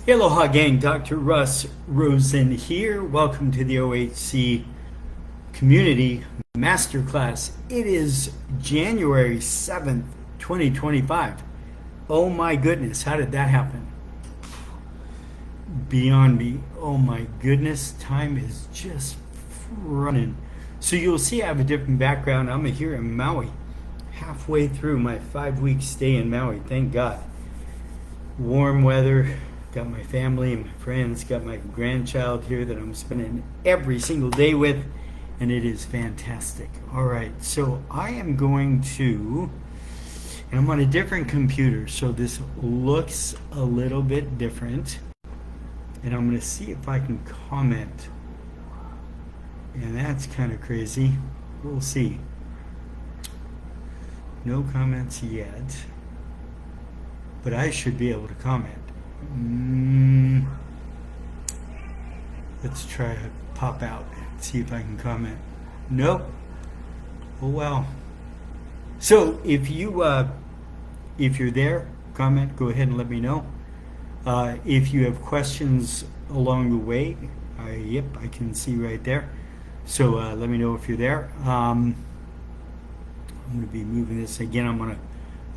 Aloha gang, Dr. Russ Rosen here. Welcome to the OHC Community Masterclass. It is January 7th, 2025. Oh my goodness, how did that happen? Beyond me. Oh my goodness, time is just running. So you'll see I have a different background. I'm here in Maui, halfway through my 5-week stay in Maui. Thank God. Warm weather. Got my family and my friends, got my grandchild here that I'm spending every single day with, and it is fantastic. All right, so I am going to, and I'm on a different computer, so this looks a little bit different, and I'm going to see if I can comment, and that's kind of crazy. We'll see. No comments yet, but I should be able to comment. Let's try to pop out and see if I can comment. Nope. Oh well. So if you're there, comment. Go ahead and let me know. If you have questions along the way, yep, I can see right there. So let me know if you're there. I'm going to be moving this again. I'm on a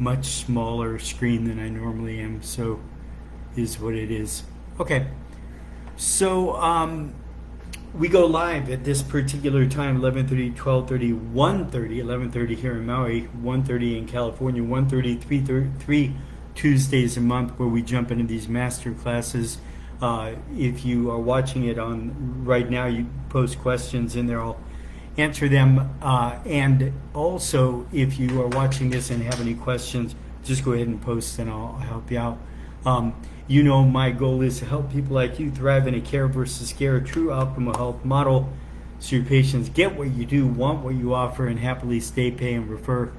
much smaller screen than I normally am. So is what it is. Okay, so we go live at this particular time, 11:30, 12:30, 1:30, 11:30 here in Maui, 1:30 in California, 1:30, 3 Tuesdays a month, where we jump into these master classes. If you are watching it on right now, you post questions in there, I'll answer them. And also, if you are watching this and have any questions, just go ahead and post and I'll help you out. You know, my goal is to help people like you thrive in a care versus scare, a true optimal health model, so your patients get what you do, want what you offer, and happily stay, pay, and refer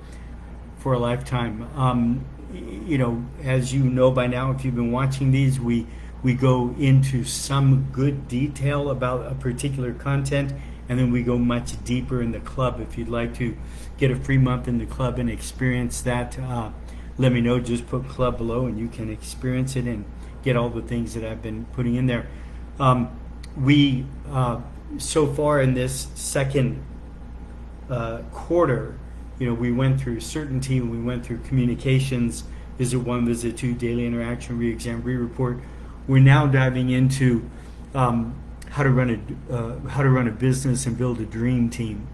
for a lifetime. You know, as you know by now, if you've been watching these, we go into some good detail about a particular content, and then we go much deeper in the club. If you'd like to get a free month in the club and experience that, let me know. Just put club below and you can experience it and get all the things that I've been putting in there. We so far in this second quarter, you know, we went through certainty, we went through communications, visit 1, visit 2, daily interaction, re-exam, re-report. We're now diving into how to run a business and build a dream team,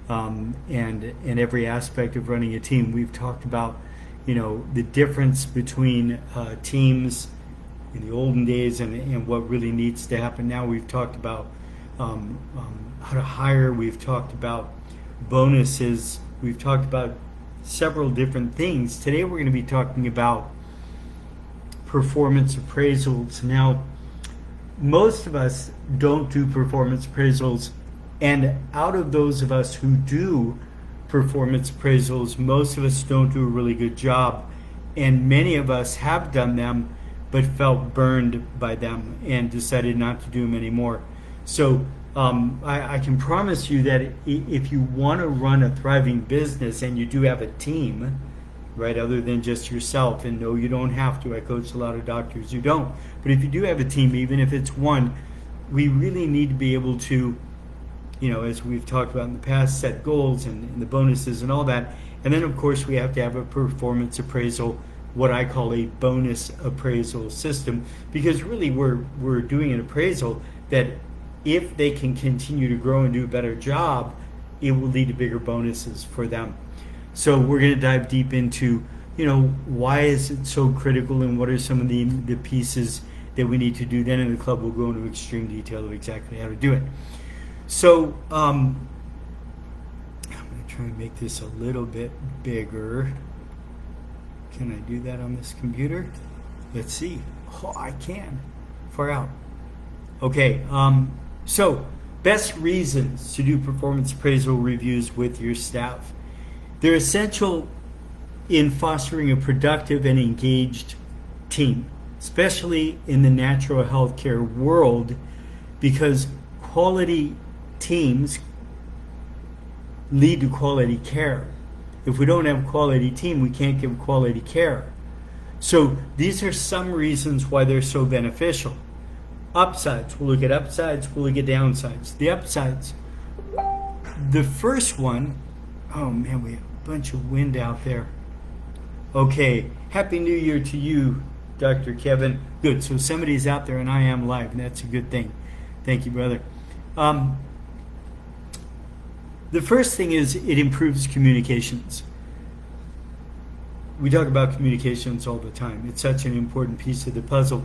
and every aspect of running a team. We've talked about, you know, the difference between teams in the olden days and what really needs to happen now. We've talked about how to hire. We've talked about bonuses. We've talked about several different things. Today we're going to be talking about performance appraisals. Now, most of us don't do performance appraisals, and out of those of us who do performance appraisals, most of us don't do a really good job, and many of us have done them but felt burned by them and decided not to do them anymore. So I can promise you that if you want to run a thriving business and you do have a team, right, other than just yourself, and no, you don't have to. I coach a lot of doctors who don't, but if you do have a team, even if it's one, we really need to be able to, you know, as we've talked about in the past, set goals and the bonuses and all that. And then, of course, we have to have a performance appraisal, what I call a bonus appraisal system, because really we're doing an appraisal that if they can continue to grow and do a better job, it will lead to bigger bonuses for them. So we're going to dive deep into, you know, why is it so critical and what are some of the pieces that we need to do. Then in the club, we'll go into extreme detail of exactly how to do it. So I'm going to try and make this a little bit bigger. Can I do that on this computer? Let's see. Oh, I can. Far out. Okay. So best reasons to do performance appraisal reviews with your staff. They're essential in fostering a productive and engaged team, especially in the natural healthcare world, because quality teams lead to quality care. If we don't have a quality team, we can't give quality care. So these are some reasons why they're so beneficial. Upsides, we'll look at upsides, we'll look at downsides. The upsides, the first one, oh man, we have a bunch of wind out there. Okay, Happy New Year to you, Dr. Kevin. Good, so somebody's out there and I am live, and that's a good thing. Thank you, brother. The first thing is it improves communications. We talk about communications all the time. It's such an important piece of the puzzle.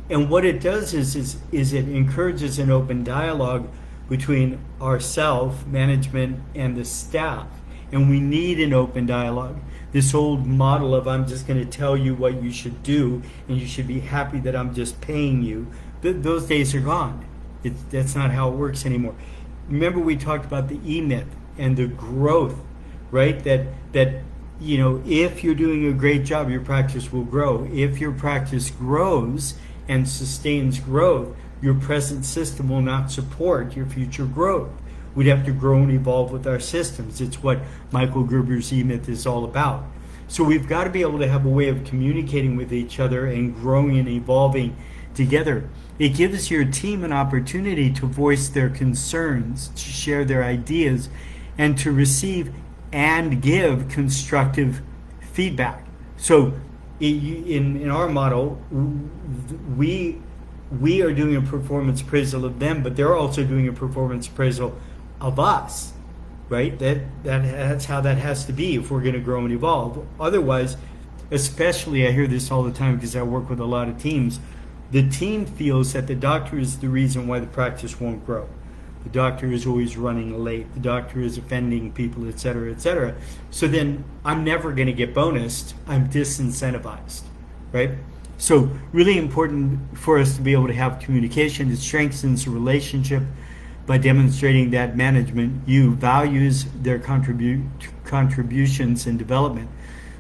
And what it does is it encourages an open dialogue between ourselves, management, and the staff. And we need an open dialogue. This old model of I'm just going to tell you what you should do and you should be happy that I'm just paying you, those days are gone. That's not how it works anymore. Remember we talked about the E-myth and the growth, right? That if you're doing a great job, your practice will grow. If your practice grows and sustains growth, your present system will not support your future growth. We'd have to grow and evolve with our systems. It's what Michael Gerber's E-myth is all about. So we've got to be able to have a way of communicating with each other and growing and evolving together. It gives your team an opportunity to voice their concerns, to share their ideas, and to receive and give constructive feedback. So in our model, we are doing a performance appraisal of them, but they're also doing a performance appraisal of us, right? That's how that has to be if we're going to grow and evolve. Otherwise, especially, I hear this all the time because I work with a lot of teams, the team feels that the doctor is the reason why the practice won't grow. The doctor is always running late. The doctor is offending people, et cetera, et cetera. So then I'm never going to get bonused. I'm disincentivized, right? So really important for us to be able to have communication. It strengthens the relationship by demonstrating that management, values their contributions and development.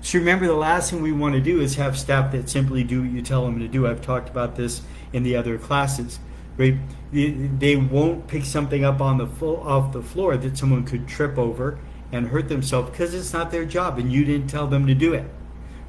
So remember, the last thing we want to do is have staff that simply do what you tell them to do. I've talked about this in the other classes, right? They won't pick something up off the floor that someone could trip over and hurt themselves because it's not their job and you didn't tell them to do it,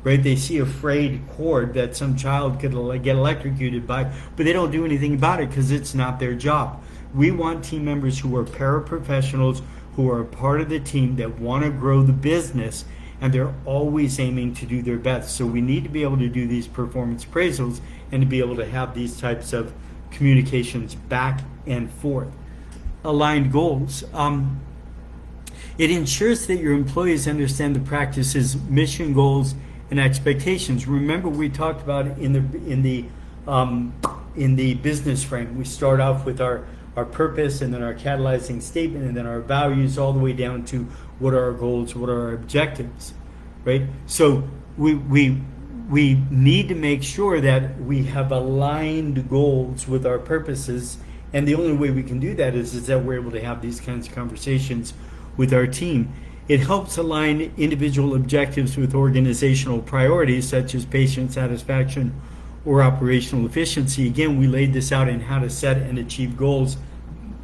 right? They see a frayed cord that some child could get electrocuted by, but they don't do anything about it because it's not their job. We want team members who are paraprofessionals, who are a part of the team that want to grow the business, and they're always aiming to do their best. So we need to be able to do these performance appraisals and to be able to have these types of communications back and forth. Aligned goals. It ensures that your employees understand the practice's mission, goals, and expectations. Remember, we talked about it in the business frame. We start off with our purpose, and then our catalyzing statement, and then our values, all the way down to what are our goals, what are our objectives, right? So we need to make sure that we have aligned goals with our purposes, and the only way we can do that is that we're able to have these kinds of conversations with our team. It helps align individual objectives with organizational priorities such as patient satisfaction or operational efficiency. Again, we laid this out in how to set and achieve goals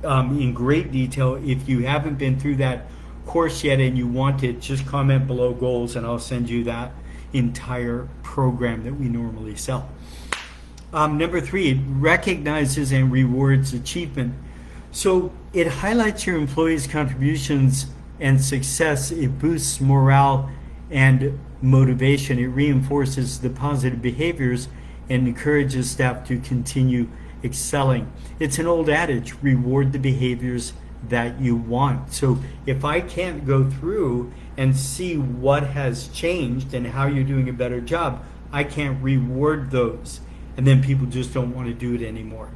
in great detail. If you haven't been through that course yet and you want it, just comment below goals and I'll send you that entire program that we normally sell. Number 3, it recognizes and rewards achievement. So it highlights your employees' contributions and success. It boosts morale and motivation. It reinforces the positive behaviors and encourages staff to continue excelling. It's an old adage, reward the behaviors that you want. So if I can't go through and see what has changed and how you're doing a better job, I can't reward those. And then people just don't want to do it anymore.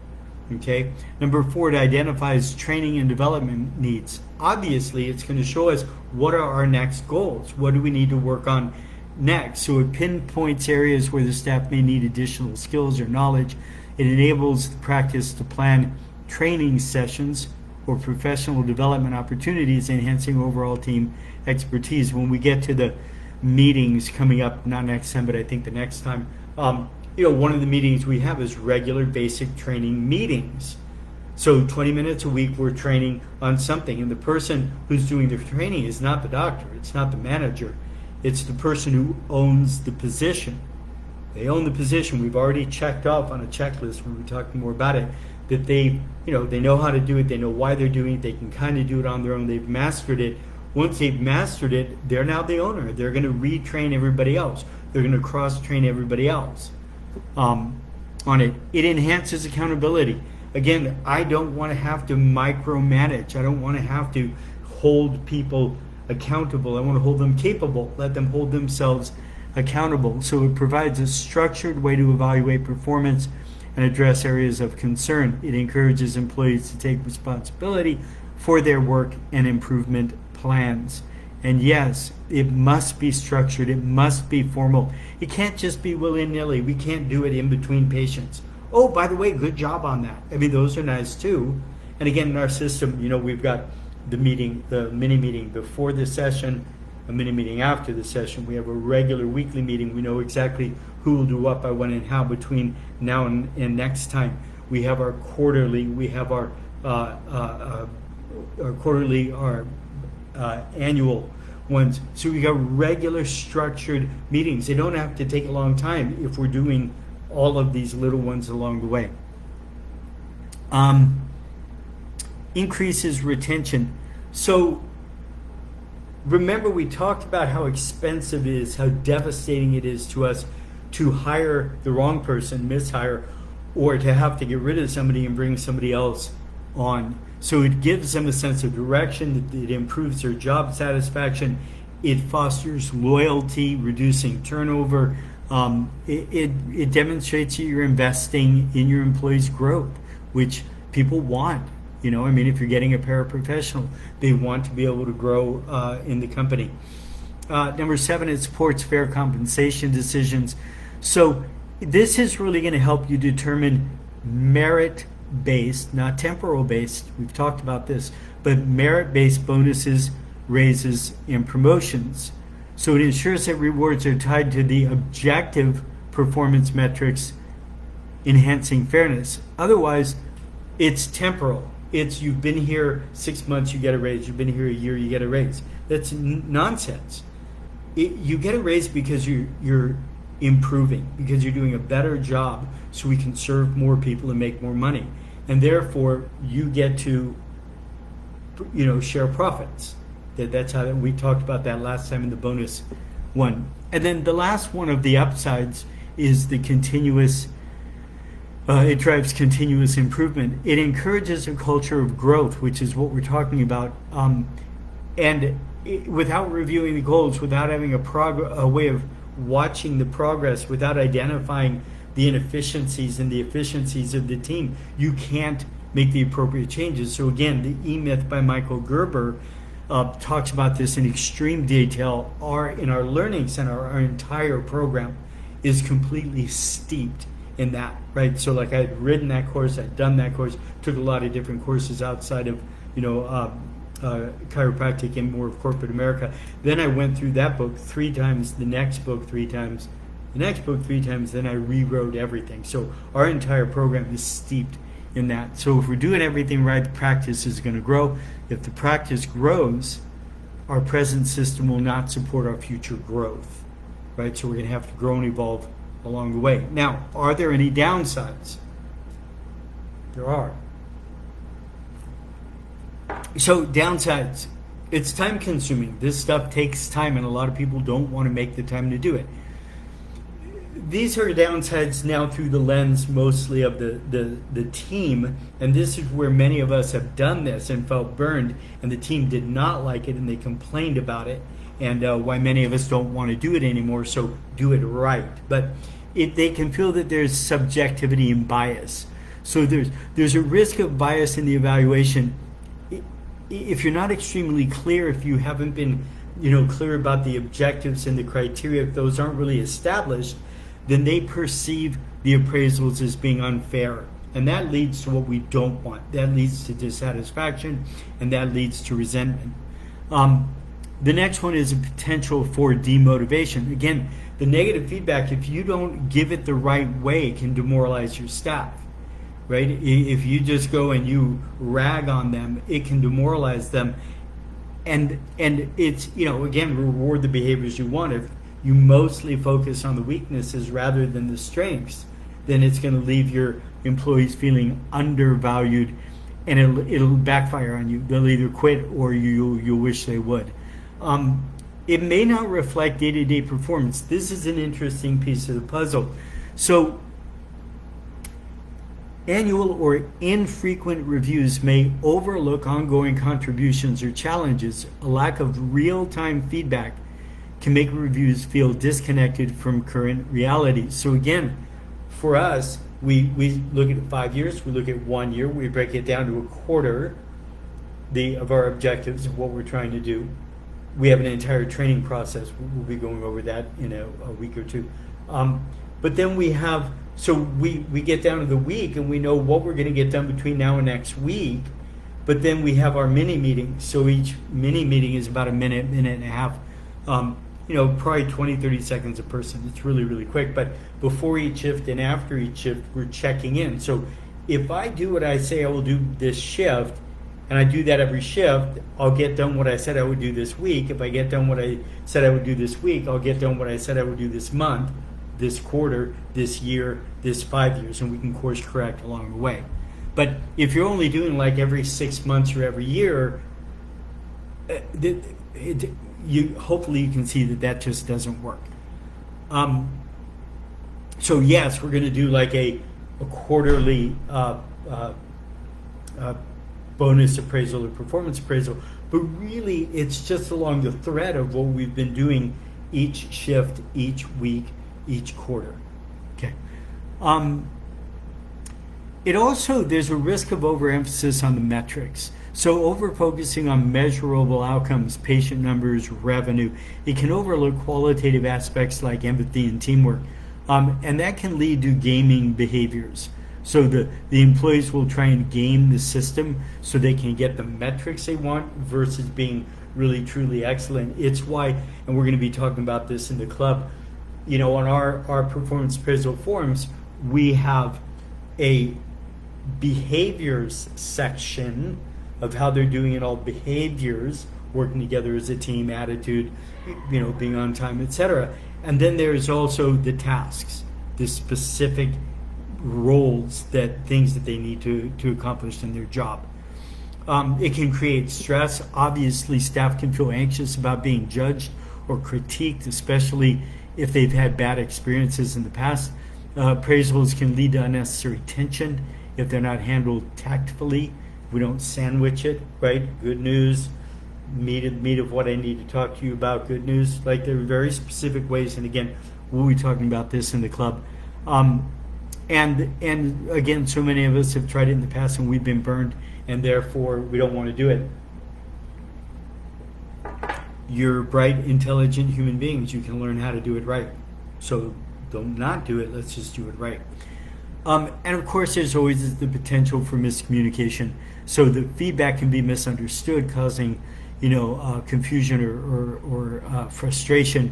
Okay. Number 4, it identifies training and development needs. Obviously, it's going to show us what are our next goals. What do we need to work on next? So it pinpoints areas where the staff may need additional skills or knowledge. It enables the practice to plan training sessions or professional development opportunities, enhancing overall team expertise. When we get to the meetings coming up, not next time, but I think the next time, one of the meetings we have is regular basic training meetings. So 20 minutes a week we're training on something, and the person who's doing the training is not the doctor, it's not the manager, it's the person who owns the position, They own the position. We've already checked off on a checklist when we talk more about it that they know how to do it. They know why they're doing it. They can kind of do it on their own. They've mastered it. Once they've mastered it, they're now the owner. They're going to retrain everybody else. They're going to cross-train everybody else on it. It enhances accountability. Again, I don't want to have to micromanage. I don't want to have to hold people accountable. I want to hold them capable, let them hold themselves accountable. So it provides a structured way to evaluate performance and address areas of concern. It encourages employees to take responsibility for their work and improvement plans. And yes, it must be structured. It must be formal. It can't just be willy-nilly. We can't do it in between patients. Oh, by the way, good job on that. I mean, those are nice too. And again, in our system, we've got the mini meeting before the session, a mini meeting after the session. We have a regular weekly meeting. We know exactly who will do what by when and how between now and next time. We have our quarterly. We have our quarterly, our annual ones. So we got regular structured meetings. They don't have to take a long time if we're doing all of these little ones along the way. Increases retention. So remember, we talked about how expensive it is, how devastating it is to us to hire the wrong person, mishire, or to have to get rid of somebody and bring somebody else on. So it gives them a sense of direction. It improves their job satisfaction. It fosters loyalty, reducing turnover. It demonstrates that you're investing in your employees' growth, which people want. If you're getting a paraprofessional, they want to be able to grow in the company. Number 7, it supports fair compensation decisions. So this is really going to help you determine merit-based, not temporal-based. We've talked about this, but merit-based bonuses, raises, and promotions. So it ensures that rewards are tied to the objective performance metrics, enhancing fairness. Otherwise, it's temporal. It's you've been here 6 months, you get a raise. You've been here a year, you get a raise. That's nonsense. You get a raise because you're improving, because you're doing a better job, so we can serve more people and make more money, and therefore you get to, share profits. That's how we talked about that last time in the bonus one. And then the last one of the upsides is the continuous. It drives continuous improvement. It encourages a culture of growth, which is what we're talking about. Without reviewing the goals, without having a way of watching the progress, without identifying the inefficiencies and the efficiencies of the team, you can't make the appropriate changes. So again, the E-Myth by Michael Gerber talks about this in extreme detail. In our learning center, our entire program is completely steeped in that, right? So like I'd ridden that course, I'd done that course, took a lot of different courses outside of, chiropractic and more of corporate America. Then I went through that book 3 times, the next book 3 times, the next book 3 times, then I rewrote everything. So our entire program is steeped in that. So if we're doing everything right, the practice is going to grow. If the practice grows, our present system will not support our future growth, right? So we're going to have to grow and evolve along the way. Now, are there any downsides? There are. So downsides, it's time consuming. This stuff takes time, and a lot of people don't want to make the time to do it. These are downsides now through the lens mostly of the team, and this is where many of us have done this and felt burned, and the team did not like it and they complained about it, and why many of us don't want to do it anymore. So do it right. But they can feel that there's subjectivity and bias. So there's a risk of bias in the evaluation. If you're not extremely clear, if you haven't been clear about the objectives and the criteria, if those aren't really established, then they perceive the appraisals as being unfair. And that leads to what we don't want. That leads to dissatisfaction, and that leads to resentment. The next one is a potential for demotivation. Again, the negative feedback, if you don't give it the right way, can demoralize your staff, right? If you just go and you rag on them, it can demoralize them. And it's, again, reward the behaviors you want. If you mostly focus on the weaknesses rather than the strengths, then it's going to leave your employees feeling undervalued, and it'll backfire on you. They'll either quit or you'll wish they would. It may not reflect day-to-day performance. This is an interesting piece of the puzzle. So annual or infrequent reviews may overlook ongoing contributions or challenges. A lack of real-time feedback can make reviews feel disconnected from current reality. So again, for us, we look at 5 years, we look at 1 year, we break it down to a quarter of our objectives of what we're trying to do. We have an entire training process. We'll be going over that in a week or two. But then we get down to the week, and we know what we're going to get done between now and next week. But then we have our mini meeting. So each mini meeting is about a minute and a half. Probably 20, 30 seconds a person. It's really, really quick. But before each shift and after each shift, we're checking in. So if I do what I say I will do this shift, and I do that every shift, I'll get done what I said I would do this week. If I get done what I said I would do this week, I'll get done what I said I would do this month, this quarter, this year, this 5 years, and we can course correct along the way. But if you're only doing like every 6 months or every year, hopefully you can see that just doesn't work. So yes, we're going to do like a quarterly bonus appraisal or performance appraisal, but really it's just along the thread of what we've been doing each shift, each week, each quarter. Okay. There's a risk of overemphasis on the metrics. So over-focusing on measurable outcomes, patient numbers, revenue, it can overlook qualitative aspects like empathy and teamwork. And that can lead to gaming behaviors. So the employees will try and game the system so they can get the metrics they want versus being really, truly excellent. It's why, and we're going to be talking about this in the club, on our performance appraisal forums, we have a behaviors section of how they're doing in all behaviors, working together as a team, attitude, being on time, etc. And then there's also the tasks, the specific roles, things that they need to accomplish in their job. It can create stress. Obviously, staff can feel anxious about being judged or critiqued, especially if they've had bad experiences in the past. Appraisals can lead to unnecessary tension if they're not handled tactfully. We don't sandwich it, right? Good news, meat of what I need to talk to you about, good news. Like, there are very specific ways, and again, we'll be talking about this in the club. And again, so many of us have tried it in the past and we've been burned, and therefore we don't want to do it. You're bright, intelligent human beings. You can learn how to do it right. So don't not do it. Let's just do it right. And of course, there's always the potential for miscommunication. So the feedback can be misunderstood, causing, confusion or frustration.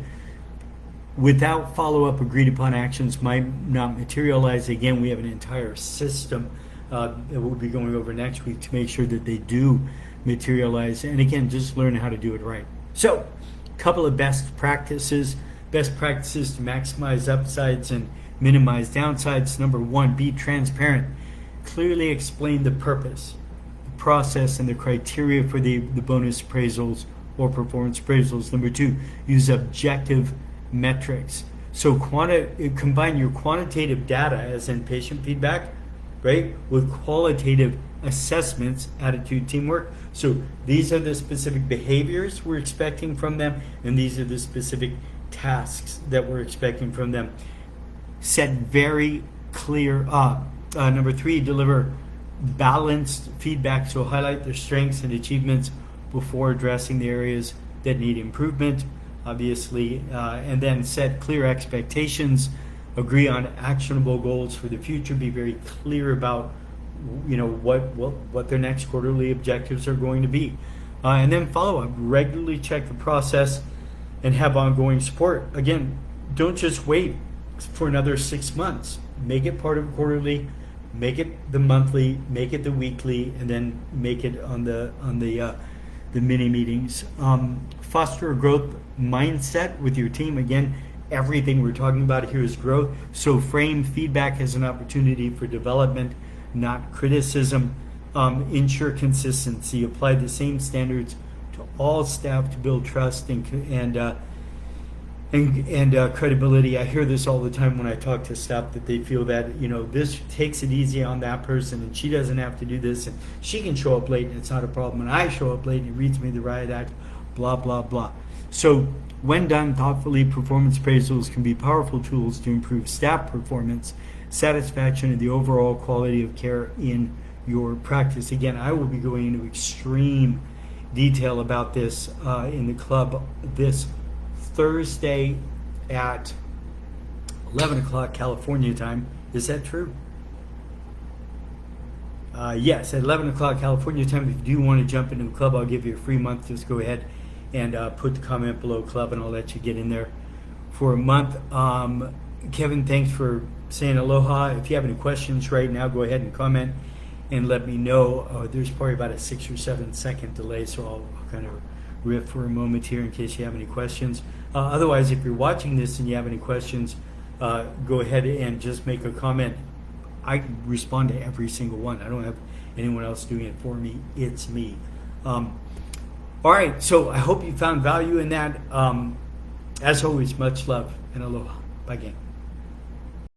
Without follow-up, agreed upon actions might not materialize. Again, we have an entire system that we'll be going over next week to make sure that they do materialize. And again, just learn how to do it right. So, a couple of best practices to maximize upsides and minimize downsides. Number one, be transparent. Clearly explain the purpose, the process, and the criteria for the bonus appraisals or performance appraisals. Number two, use objective metrics. So combine your quantitative data, as in patient feedback, right, with qualitative assessments, attitude, teamwork. So these are the specific behaviors we're expecting from them, and these are the specific tasks that we're expecting from them. Set very clear. Number three, deliver balanced feedback. So highlight their strengths and achievements before addressing the areas that need improvement, obviously, and then set clear expectations, agree on actionable goals for the future, be very clear about what their next quarterly objectives are going to be, and then follow up, regularly check the process and have ongoing support. Again, don't just wait for another 6 months. Make it part of quarterly, make it the monthly, make it the weekly, and then make it on the the mini meetings. Foster a growth mindset with your team. Again, everything we're talking about here is growth. So frame feedback as an opportunity for development, not criticism. Ensure consistency. Apply the same standards to all staff to build trust and credibility. I hear this all the time when I talk to staff, that they feel that, this takes it easy on that person and she doesn't have to do this, and she can show up late and it's not a problem, and I show up late and he reads me the riot act, blah, blah, blah. So when done thoughtfully, performance appraisals can be powerful tools to improve staff performance, satisfaction, and the overall quality of care in your practice. Again, I will be going into extreme detail about this in the club this Thursday at 11 o'clock California time. Is that true? Yes, at 11 o'clock California time. If you do want to jump into the club, I'll give you a free month. Just go ahead and put the comment below club, and I'll let you get in there for a month. Kevin, thanks for saying aloha. If you have any questions right now, go ahead and comment and let me know. There's probably about a 6 or 7 second delay, so I'll kind of riff for a moment here in case you have any questions. Otherwise, if you're watching this and you have any questions, go ahead and just make a comment. I respond to every single one. I don't have anyone else doing it for me. It's me. All right, so I hope you found value in that. As always, much love and aloha. Bye, gang.